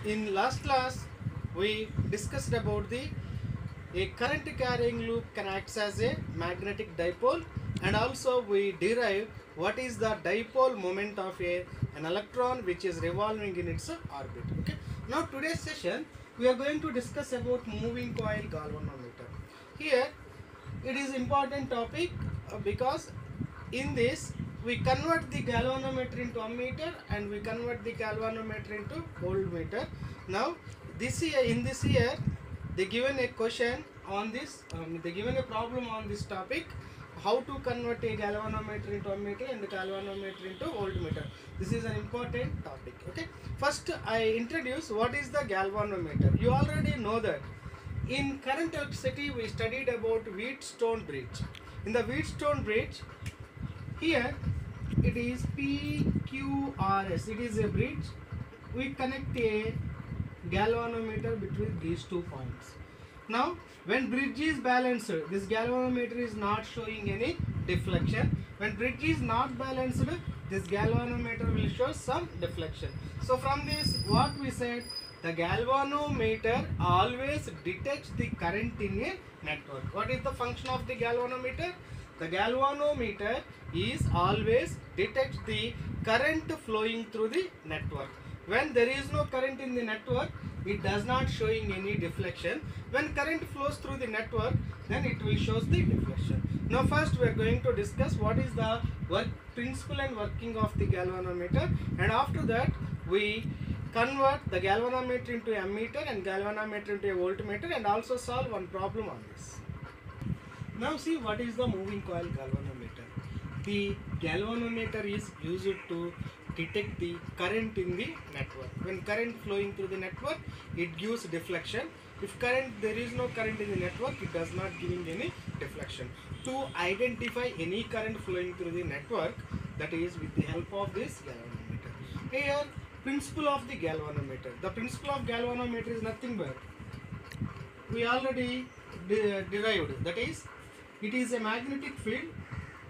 In last class, we discussed about the a current carrying loop can act as a magnetic dipole, and also we derive what is the dipole moment of an electron which is revolving in its orbit. Okay. Now today's session we are going to discuss about moving coil galvanometer. Here it is important topic because in this we convert the galvanometer into ammeter and we convert the galvanometer into voltmeter. Now this year, in this year, they given a question on this, they given a problem on this topic, how to convert a galvanometer into ammeter and the galvanometer into voltmeter. This is an important topic. Okay, first I introduce what is the galvanometer. You already know that in current electricity we studied about Wheatstone bridge. In the Wheatstone bridge, here it is PQRS, it is a bridge. We connect a galvanometer between these 2 points. Now when bridge is balanced, this galvanometer is not showing any deflection. When bridge is not balanced, this galvanometer will show some deflection. So from this what we said, the galvanometer always detects the current in a network. What is the function of the galvanometer? The galvanometer is always detects the current flowing through the network. When there is no current in the network, it does not showing any deflection. When current flows through the network, then it will shows the deflection. Now first we are going to discuss what is the principle and working of the galvanometer, and after that we convert the galvanometer into a ammeter and galvanometer into a voltmeter, and also solve one problem on this. Now see what is the moving coil galvanometer. The galvanometer is used to detect the current in the network. When current flowing through the network, it gives deflection. If there is no current in the network, it does not giving any deflection. To identify any current flowing through the network, that is with the help of this galvanometer. Here, principle of the galvanometer. The principle of galvanometer is nothing but we already derived. That is, it is a magnetic field.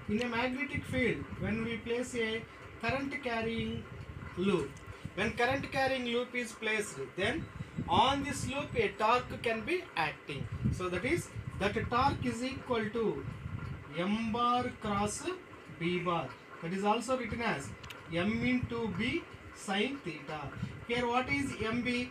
In a magnetic field, when we place a current carrying loop, when current carrying loop is placed, then on this loop a torque can be acting. So that is, that torque is equal to m bar cross b bar. That is also written as m into b sin theta. Here what is mb?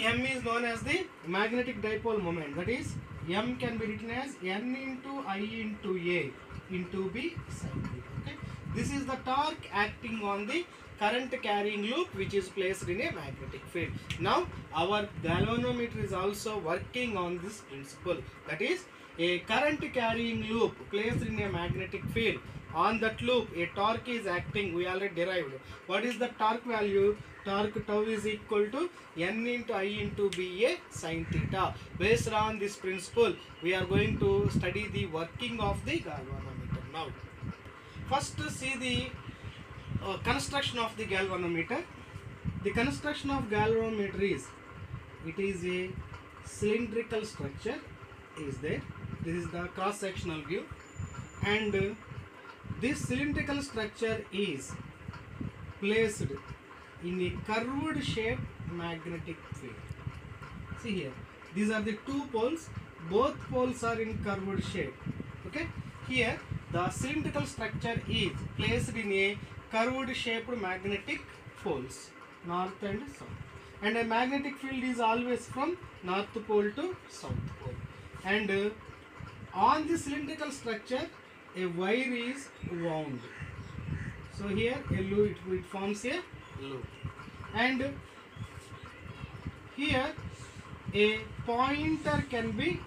M is known as the magnetic dipole moment. That is, m can be written as n into I into a into b sin theta. Okay? This is the torque acting on the current carrying loop which is placed in a magnetic field. Now our galvanometer is also working on this principle. That is, a current carrying loop placed in a magnetic field. On that loop a torque is acting. We already derived. What is the torque value? Torque tau is equal to n into I into b a sin theta. Based on this principle, we are going to study the working of the galvanometer. Now first see the construction of the galvanometer. The construction of galvanometer is, it is a cylindrical structure is there. This is the cross sectional view, and this cylindrical structure is placed in a curved shaped magnetic field. See here, these are the 2 poles. Both poles are in curved shape. Okay, here the cylindrical structure is placed in a curved shaped magnetic poles, north and south, and a magnetic field is always from north pole to south pole. And on the cylindrical structure a wire is wound. So here a loop, it forms a loop, and here a pointer can be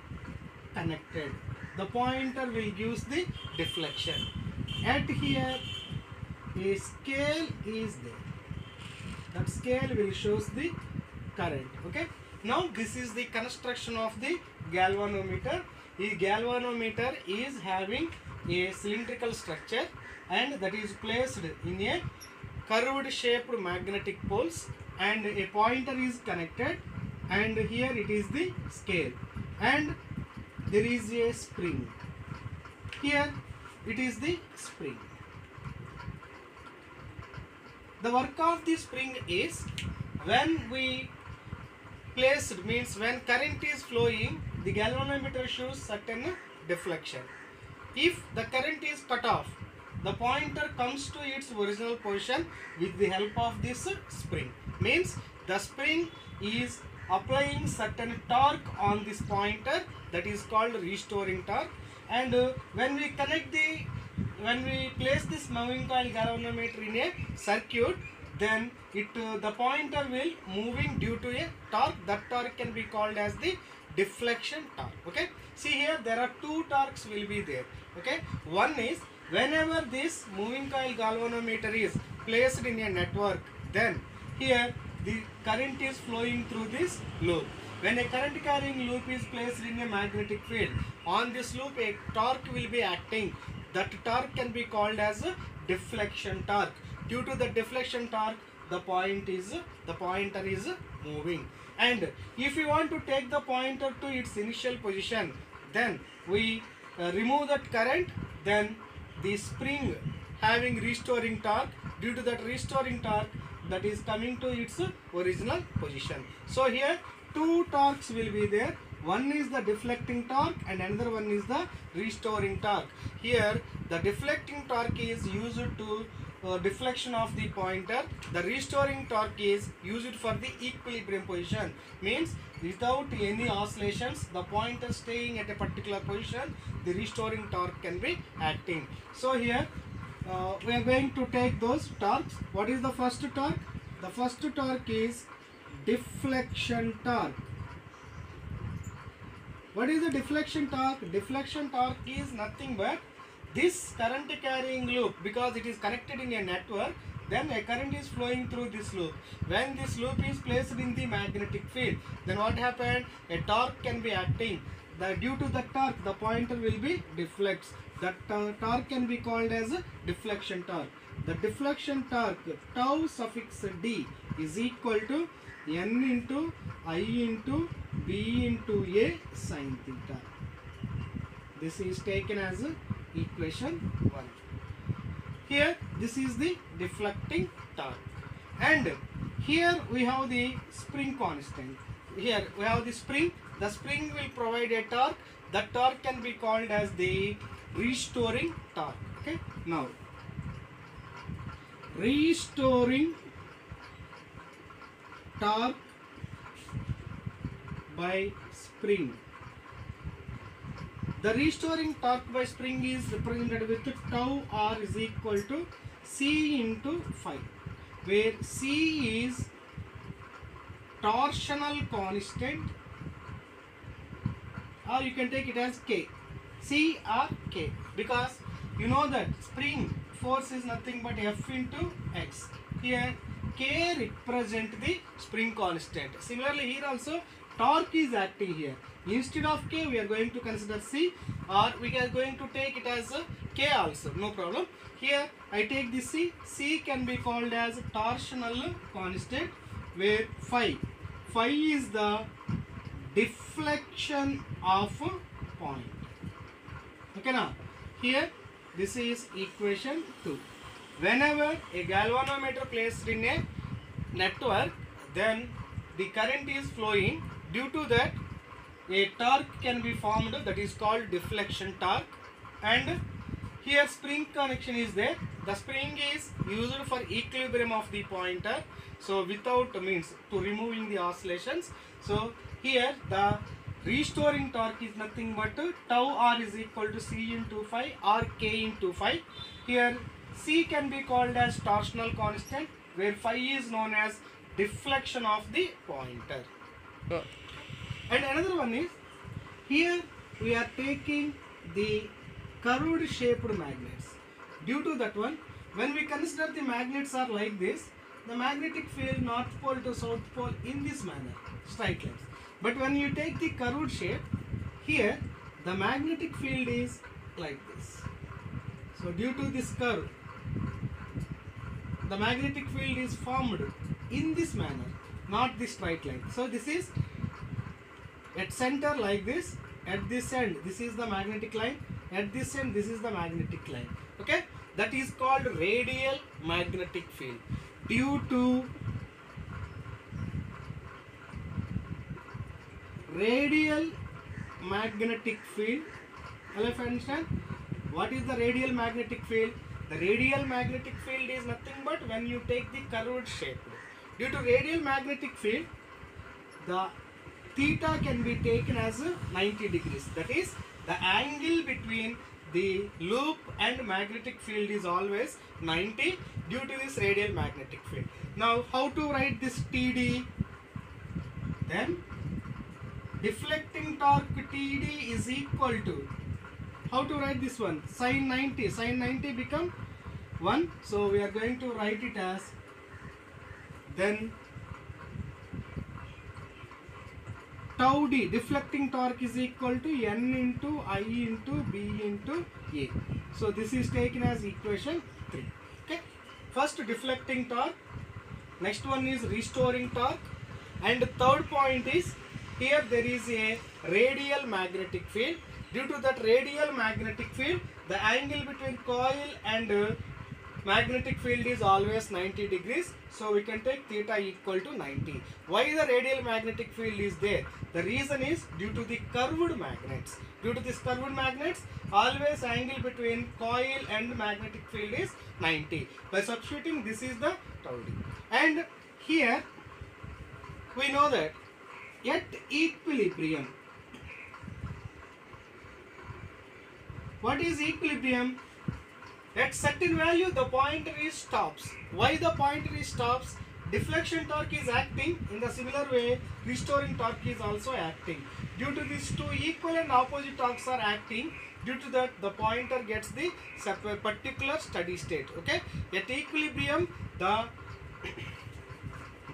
connected. The pointer will give the deflection. At here a scale is there. That scale will shows the current. Okay. Now this is the construction of the galvanometer. The galvanometer is having a cylindrical structure, and that is placed in a curved shaped magnetic poles, and a pointer is connected, and here it is the scale, and there is a spring. Here it is the spring. The work of the spring is when we placed means when current is flowing, the galvanometer shows certain deflection. If the current is cut off, the pointer comes to its original position with the help of this spring. Means the spring is applying certain torque on this pointer, that is called restoring torque. And when we place this moving coil galvanometer in a circuit, then the pointer will moving due to a torque. That torque can be called as the deflection torque. Okay, see here there are two torques will be there. Okay, one is whenever this moving coil galvanometer is placed in a network, then here the current is flowing through this loop. When a current carrying loop is placed in a magnetic field, on this loop a torque will be acting. That torque can be called as a deflection torque. Due to the deflection torque, the pointer is moving. And if you want to take the pointer to its initial position, then we remove that current, then the spring having restoring torque, due to that restoring torque, that is coming to its original position. So here two torques will be there. One is the deflecting torque and another one is the restoring torque. Here the deflecting torque is used to deflection of the pointer. The restoring torque is used for the equilibrium position. Means without any oscillations, the pointer staying at a particular position, the restoring torque can be acting. So here we are going to take those torques. What is the first torque? The first torque is deflection torque. What is the deflection torque? Deflection torque is nothing but this current carrying loop, because it is connected in a network, then a current is flowing through this loop. When this loop is placed in the magnetic field, then what happened? A torque can be acting. Due to the torque, the pointer will be deflects. That torque can be called as a deflection torque. The deflection torque tau suffix d is equal to n into I into b into a sin theta. This is taken as equation 1. Here this is the deflecting torque, and here we have the spring constant. Here we have the spring. The spring will provide a torque. That torque can be called as the restoring torque. Okay, now restoring torque by spring. The restoring torque by spring is represented with tau r is equal to C into phi, where C is torsional constant, or you can take it as K. C or K, because you know that spring force is nothing but F into X. Here K represent the spring constant. Similarly here also torque is acting here. Instead of K we are going to consider C, or we are going to take it as K also, no problem. Here I take the C. C can be called as torsional constant, where phi is the deflection of point. Okay, now here this is equation 2. Whenever a galvanometer placed in a network, then the current is flowing. Due to that, a torque can be formed, that is called deflection torque, and here spring connection is there. The spring is used for equilibrium of the pointer, so without means to removing the oscillations. So here the restoring torque is nothing but tau r is equal to C into phi or K into phi. Here C can be called as torsional constant, where phi is known as deflection of the pointer. And another one is, here we are taking the curved shaped magnets. Due to that one, when we consider the magnets are like this, the magnetic field north pole to south pole in this manner, straight lines. But when you take the curved shape, here the magnetic field is like this. So due to this curve, the magnetic field is formed in this manner, not this straight line. So this is at center like this, at this end this is the magnetic line, at this end this is the magnetic line. Okay, that is called radial magnetic field. Due to radial magnetic field. Hello, if you understand what is the radial magnetic field? The radial magnetic field is nothing but when you take the curved shape. Due to radial magnetic field, the theta can be taken as 90 degrees. That is, the angle between the loop and magnetic field is always 90 due to this radial magnetic field. Now, how to write this TD? Then deflecting torque TD is equal to, how to write this one? Sin 90. Sin 90 become 1. So we are going to write it as, then tau d, deflecting torque is equal to N into I into B into A. So this is taken as equation 3. Okay. First deflecting torque. Next one is restoring torque. And third point is, here there is a radial magnetic field. Due to that radial magnetic field, the angle between coil and magnetic field is always 90 degrees. So we can take theta equal to 90. Why the radial magnetic field is there? The reason is due to the curved magnets. Due to this curved magnets, always angle between coil and magnetic field is 90. By substituting, this is the tau d. And here we know that at equilibrium, what is equilibrium? At certain value, the pointer is stops. Why the pointer is stops? Deflection torque is acting. In the similar way, restoring torque is also acting. Due to these two equal and opposite torques are acting, due to that the pointer gets the particular steady state. Okay. At equilibrium, the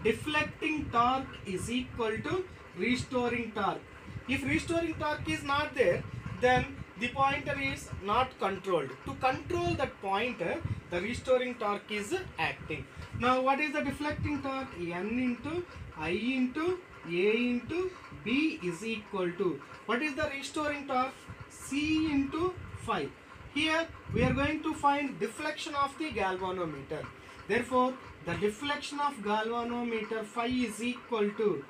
deflecting torque is equal to restoring torque. If restoring torque is not there, then the pointer is not controlled. To control that pointer, the restoring torque is acting. Now what is the deflecting torque? N into I into A into B is equal to, what is the restoring torque? C into phi. Here we are going to find deflection of the galvanometer. Therefore, the deflection of galvanometer phi is equal to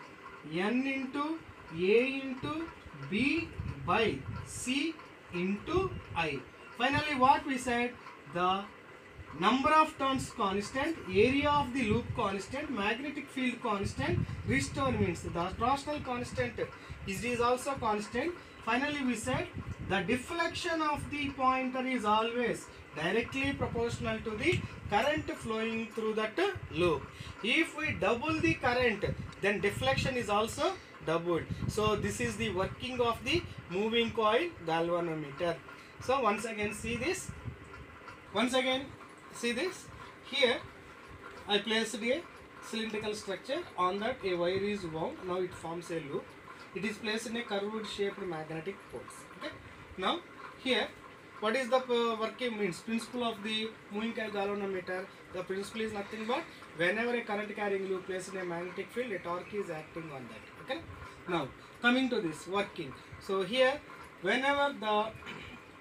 N into A into B by C into I. Finally, what we said, the number of turns constant, area of the loop constant, magnetic field constant, restore means the torsional constant is also constant. Finally, we said the deflection of the pointer is always directly proportional to the current flowing through that loop. If we double the current, then deflection is also doubled. So this is the working of the moving coil galvanometer. So once again see this. Once again see this. Here I placed a cylindrical structure. On that a wire is wound. Now it forms a loop. It is placed in a curved shaped magnetic poles. Okay. Now here, what is the working means? Principle of the moving coil galvanometer. The principle is nothing but whenever a current carrying loop placed in a magnetic field, a torque is acting on that. Okay. Now coming to this working. So here, whenever the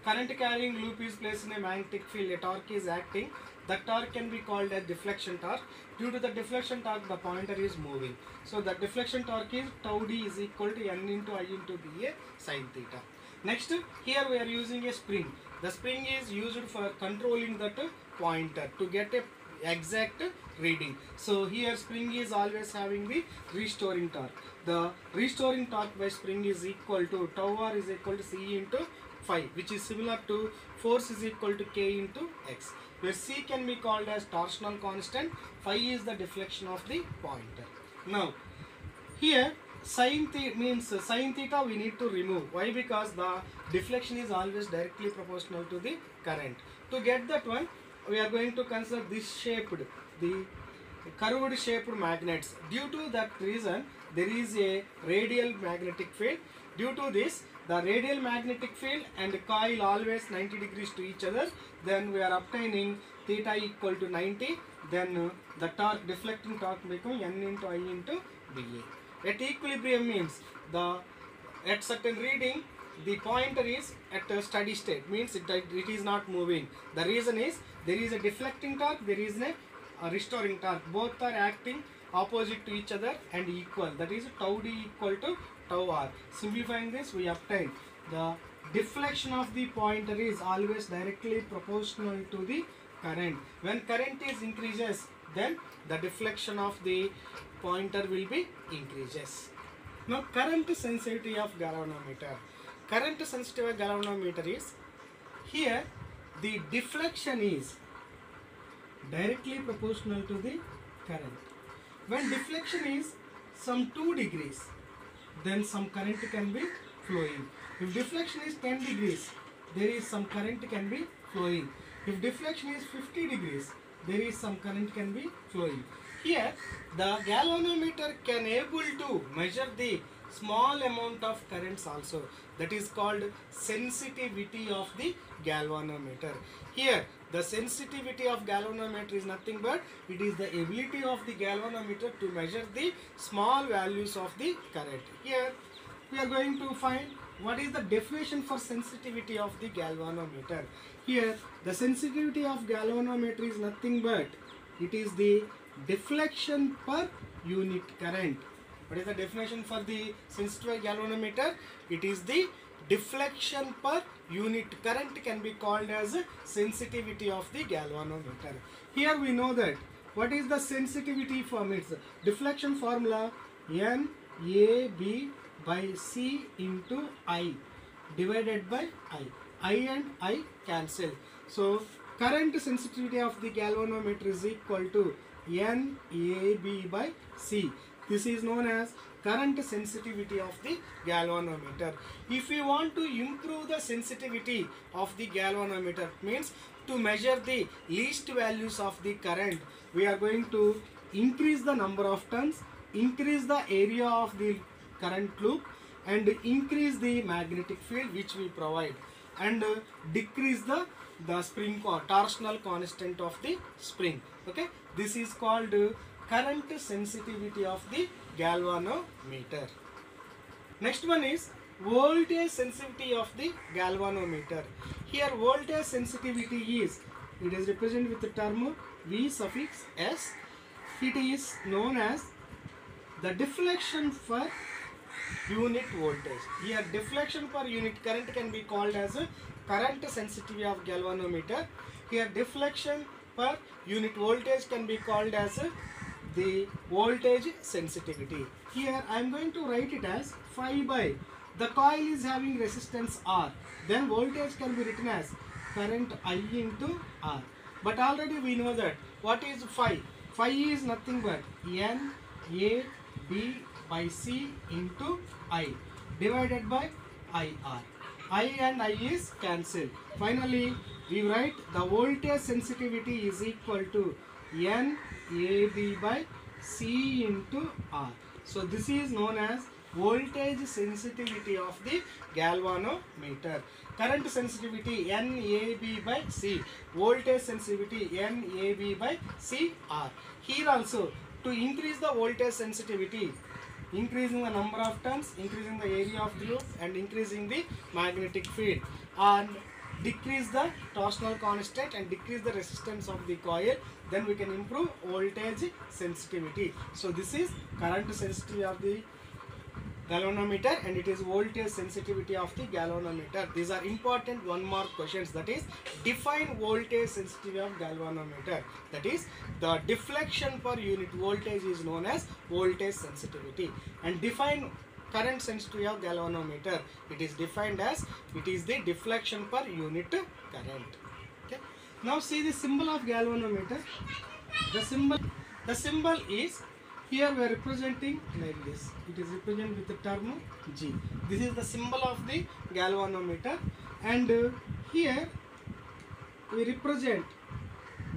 current carrying loop is placed in a magnetic field, a torque is acting. The torque can be called as deflection torque. Due to the deflection torque, the pointer is moving. So the deflection torque is tau d is equal to N into I into B A sin theta. Next, here we are using a spring. The spring is used for controlling that pointer to get a exact reading. So here spring is always having the restoring torque. The restoring torque by spring is equal to tau r is equal to C into phi, which is similar to force is equal to K into X, where C can be called as torsional constant, phi is the deflection of the pointer. Now here sin theta we need to remove. Why? Because the deflection is always directly proportional to the current. To get that one, we are going to consider this shaped, the curved shaped magnets. Due to that reason, there is a radial magnetic field. Due to this, the radial magnetic field and coil always 90 degrees to each other. Then we are obtaining theta equal to 90. Then the torque, deflecting torque becomes N into I into BA. At equilibrium means the at certain reading, the pointer is at a steady state, means it is not moving. The reason is there is a deflecting torque, there is a restoring torque. Both are acting opposite to each other and equal, that is tau d equal to tau r. Simplifying this, we obtain the deflection of the pointer is always directly proportional to the current. When current is increases, then the deflection of the pointer will be increases. Now current sensitivity of galvanometer. Current sensitivity of galvanometer is, here the deflection is directly proportional to the current. When deflection is some 2 degrees, then some current can be flowing. If deflection is 10 degrees, there is some current can be flowing. If deflection is 50 degrees, there is some current can be flowing. Here the galvanometer can able to measure the small amount of currents also. That is called sensitivity of the galvanometer. Here the sensitivity of galvanometer is nothing but it is the ability of the galvanometer to measure the small values of the current. Here we are going to find what is the definition for sensitivity of the galvanometer. Here the sensitivity of galvanometer is nothing but it is the deflection per unit current. What is the definition for the sensitivity galvanometer? It is the deflection per unit current can be called as sensitivity of the galvanometer. Here we know that what is the sensitivity from its deflection formula, NAB by C into I divided by I. I and I cancel. So current sensitivity of the galvanometer is equal to NAB by C. This is known as current sensitivity of the galvanometer. If we want to improve the sensitivity of the galvanometer, means to measure the least values of the current, we are going to increase the number of turns, increase the area of the current loop, and increase the magnetic field which we provide, and decrease the spring torsional constant of the spring. Okay, this is called current sensitivity of the galvanometer. Next one is voltage sensitivity of the galvanometer. Here voltage sensitivity is, it is represented with the term V suffix S. It is known as the deflection per unit voltage. Here deflection per unit current can be called as a current sensitivity of galvanometer. Here deflection per unit voltage can be called as the voltage sensitivity. Here I am going to write it as phi by, the coil is having resistance R, then voltage can be written as current I into R. But already we know that what is phi? Phi is nothing but NAB by C into I divided by IR. I and I is cancelled. Finally we write the voltage sensitivity is equal to NAB by C into R. So this is known as voltage sensitivity of the galvanometer. Current sensitivity NAB by C, voltage sensitivity NAB by CR. Here also, to increase the voltage sensitivity, increasing the number of turns, increasing the area of the loop, and increasing the magnetic field, and decrease the torsional constant and decrease the resistance of the coil, then we can improve voltage sensitivity. So this is current sensitivity of the galvanometer, and it is voltage sensitivity of the galvanometer. These are important 1 mark questions, that is define voltage sensitivity of galvanometer. That is the deflection per unit voltage is known as voltage sensitivity, and define current sensitivity of galvanometer. It is defined as it is the deflection per unit current. Okay. Now see the symbol of galvanometer. The symbol is, here we are representing like this. It is represented with the term G. This is the symbol of the galvanometer, and here we represent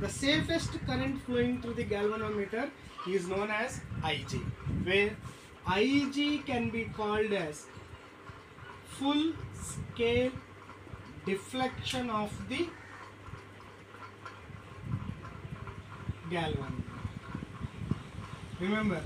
the safest current flowing through the galvanometer is known as Ig, where Ig can be called as full scale deflection of the galvanometer. Remember,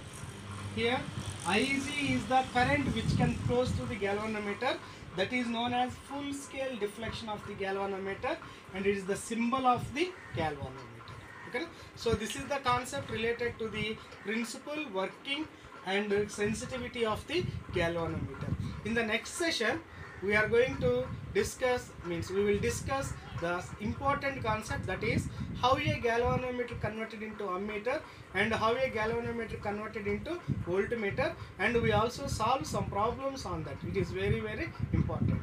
here Ig is the current which can flow through the galvanometer, that is known as full scale deflection of the galvanometer, and it is the symbol of the galvanometer. Okay, so this is the concept related to the principle, working and sensitivity of the galvanometer. In the next session we are going to discuss, we will discuss the important concept, that is how a galvanometer converted into ammeter and how a galvanometer converted into voltmeter, and we also solve some problems on that. It is very important.